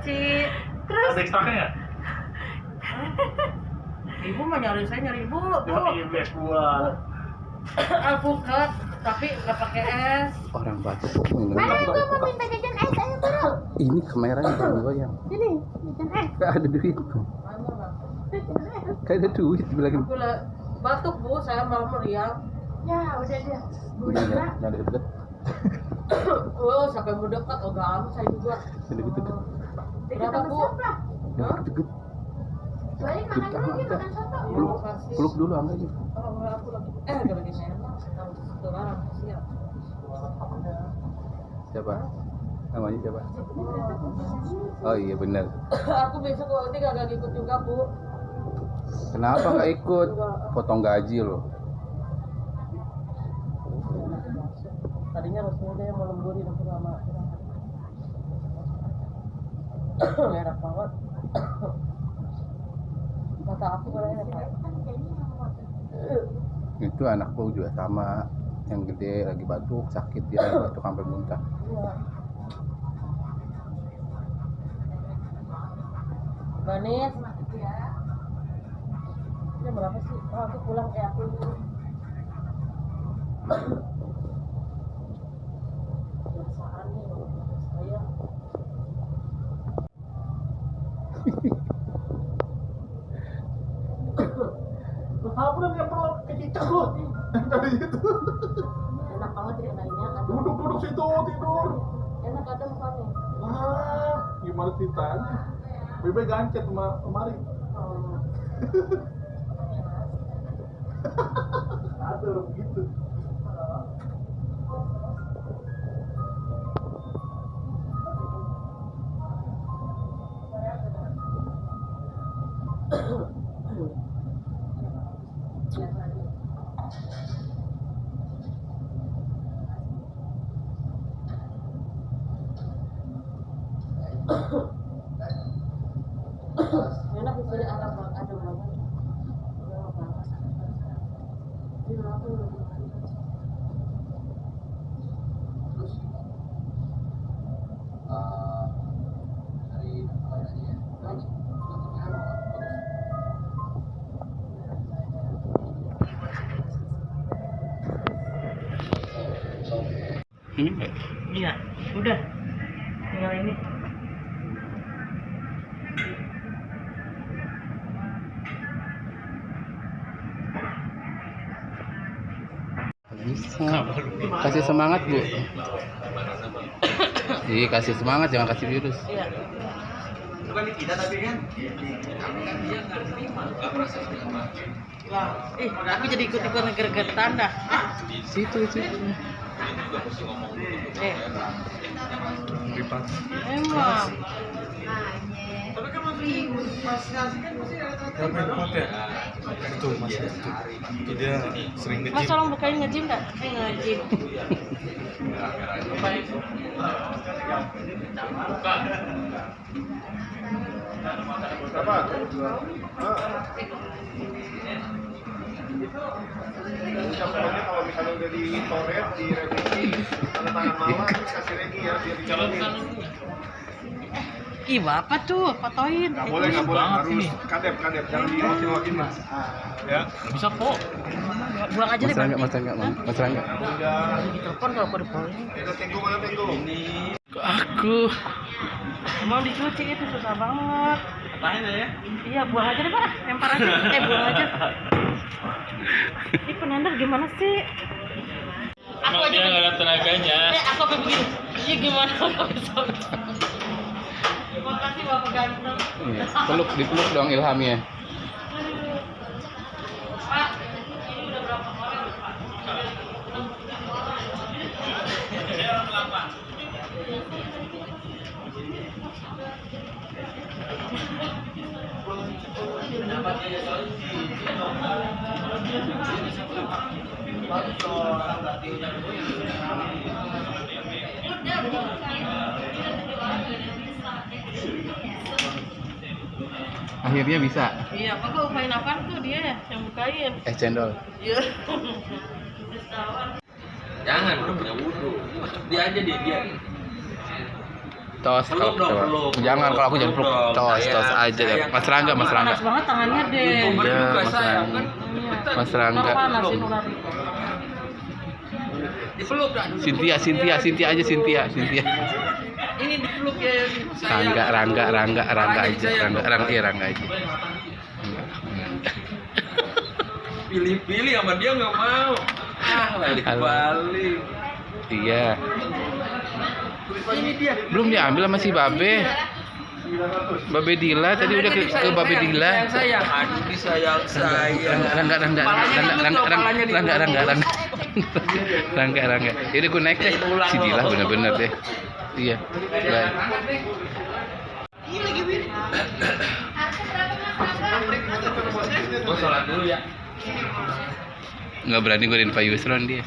dicuci. Terus ada ekstraknya nggak? Ibu mah nyari saya nyari ibu. Ibu es buah. Alpukat tapi nggak pakai es. Orang Batak minum. Mana gua mau minta jajan es ayo bro. Ini kameranya jangan goyang. Sini, jajan es. Gak ada duit. Gak ada duit bilangin. Aku batuk bu, saya malah meriang. Ya udah dia. Jangan deket-deket. Oh sampai mendekat, oh gampang saya juga. Jangan deket-deket. Berapa bu? Jangan deket-deket. Balik makan dulu lagi, makan soto. Peluk dulu angga aja. Oh aku lagi, gak lagi saya mah. Terlarang siap. Siapa? Namanya siapa? Oh iya benar. Aku besok kalau ini gak ikut juga bu. Kenapa nggak ikut? Potong gaji loh. Tadinya rasanya dia mau lemburin aku lama. Enak banget. Kata aku kalau enak banget. Itu anakku juga sama, yang gede lagi batuk, sakit dia batuk sampai muntah. Iya. Banis. Ini berapa sih? Oh, aku pulang aku dulu. Kebiasaan nih saya. Apa yang perlu kecicak lu? Tadi itu. Enak banget ya lainnya. Duduk situ tidur. Enak ada mukanya. Wah, gimana ceritanya? Bebe gancet kemari. Oh. Aduh, begitu. Enak di sini ada banget. Ini enggak? Iya, udah. Tinggal ini. Bisa. Kasih semangat bu. Iya kasih semangat, jangan kasih virus. Iya. Bukan di kita tapi kan. Lah, aku jadi ikut-ikutan gergetan dah. Situ. Emang. Tapi kan masih ngasih kan masih ada Itu mas itu dia sering Mas nge-gym. tolong bukain nge-gym dah. Nge-gym. berapa? Ucapannya kalau misalnya udah ditoret, direvisi, tanda tangan mama, terus kasih regi ya, biar dijalanin. Ih, bapak tuh, fotoin. Nggak boleh, harus kadep, jangan diwakin-wakin mas. Ya, Bisa kok. Buang aja deh. Mas Rangga. udah. Di telepon kalau aku dipanggil. Udah tenggo mana tenggo? Aku. Emang dicuci itu susah banget. Tahan ya. Iya, buang aja deh pak. Lempar aja. Buang aja. Ini penandar gimana sih? Aku aja Dia nggak ada tenaganya. aku begini. Iya gimana aku bisa? Terima kasih bapak ganteng. Iya. Dipeluk dong Ilhamnya. Pak, ini udah berapa orang pak? Akhirnya bisa. Iya, Bapak upain apaan tuh dia yang bukain? Cendol. Iya. Jangan, udah punya wudhu. Dia aja dia. Tos kalau jangan, kalau aku jangan peluk. Tos aja deh. Mas Rangga. Panas banget tangannya deh. Iya, Mas Rangga. Mas Rangga. Panasin ular. Dipeluk dah. Cynthia aja Cynthia. Ini dipeluk ya. Rangga aja. Rangga aja. Pilih-pilih sama dia nggak mau. Balik. Iya. Ini dia. Belum diambil sama si Babe. Babe Dila tadi udah ke Babe Dila. Sayang. Aduh, disayang saya. Rangga. Yaudah gue naik deh. Si Dila bener-bener deh. Iya. Bye. Gue sholat dulu ya. Nggak berani godain Pak Yusron dia.